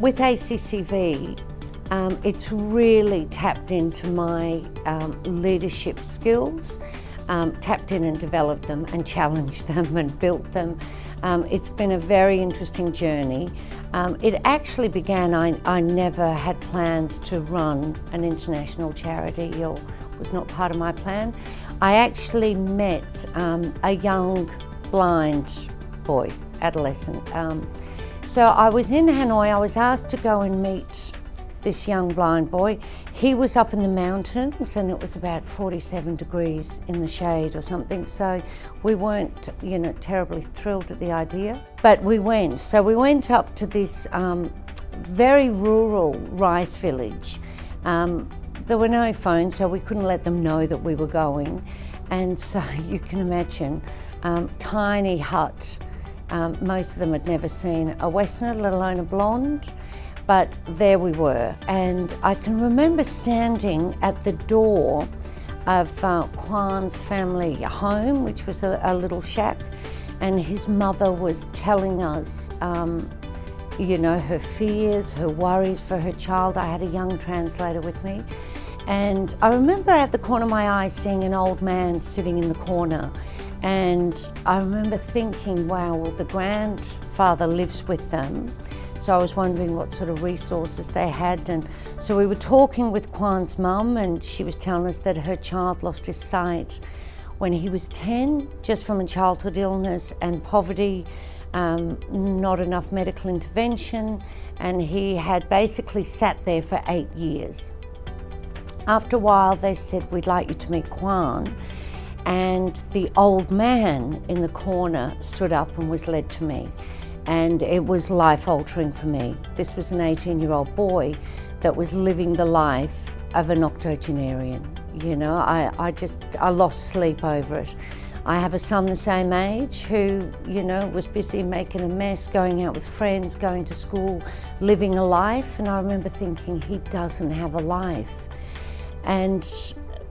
With ACCV, it's really tapped into my leadership skills, tapped in and developed them and challenged them and built them. It's been a very interesting journey. It actually began, I never had plans to run an international charity, or was not part of my plan. I actually met a young blind boy, adolescent. So I was in Hanoi. I was asked to go and meet this young blind boy. He was up in the mountains and it was about 47 degrees in the shade or something. So we weren't, terribly thrilled at the idea, but we went. So we went up to this very rural rice village. There were no phones, so we couldn't let them know that we were going. And so you can imagine, tiny hut. Most of them had never seen a Westerner, let alone a blonde, but there we were. And I can remember standing at the door of Kwan's family home, which was a little shack, and his mother was telling us, her fears, her worries for her child. I had a young translator with me. And I remember at the corner of my eye seeing an old man sitting in the corner. And I remember thinking, wow, well, the grandfather lives with them. So I was wondering what sort of resources they had. And so we were talking with Kwan's mum, and she was telling us that her child lost his sight when he was 10, just from a childhood illness and poverty, not enough medical intervention. And he had basically sat there for 8 years. After a while, they said, we'd like you to meet Kwan. And the old man in the corner stood up and was led to me. And it was life-altering for me. This was an 18-year-old boy that was living the life of an octogenarian. I lost sleep over it. I have a son the same age who, was busy making a mess, going out with friends, going to school, living a life. And I remember thinking, he doesn't have a life. And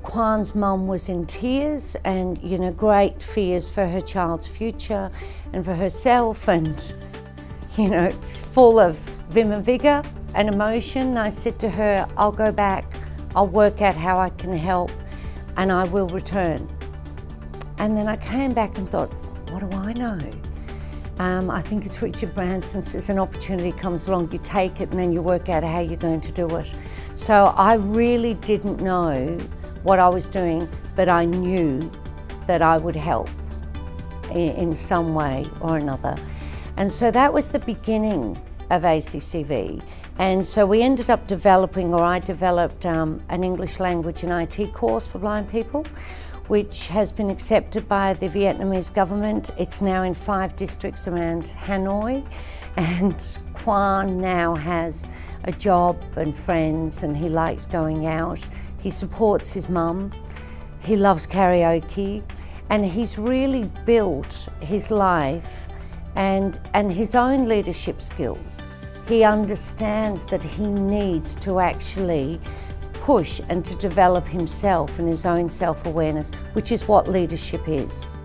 Kwan's mum was in tears and, great fears for her child's future and for herself, and, full of vim and vigour and emotion. I said to her, I'll go back, I'll work out how I can help, and I will return. And then I came back and thought, what do I know? I think it's Richard Branson says, an opportunity comes along, you take it and then you work out how you're going to do it. So I really didn't know what I was doing, but I knew that I would help in some way or another. And so that was the beginning of ACCV. And so we ended up I developed an English language and IT course for blind people, which has been accepted by the Vietnamese government. It's now in 5 districts around Hanoi, and Kwan now has a job and friends, and he likes going out. He supports his mum, he loves karaoke, and he's really built his life and his own leadership skills. He understands that he needs to actually push and to develop himself and his own self-awareness, which is what leadership is.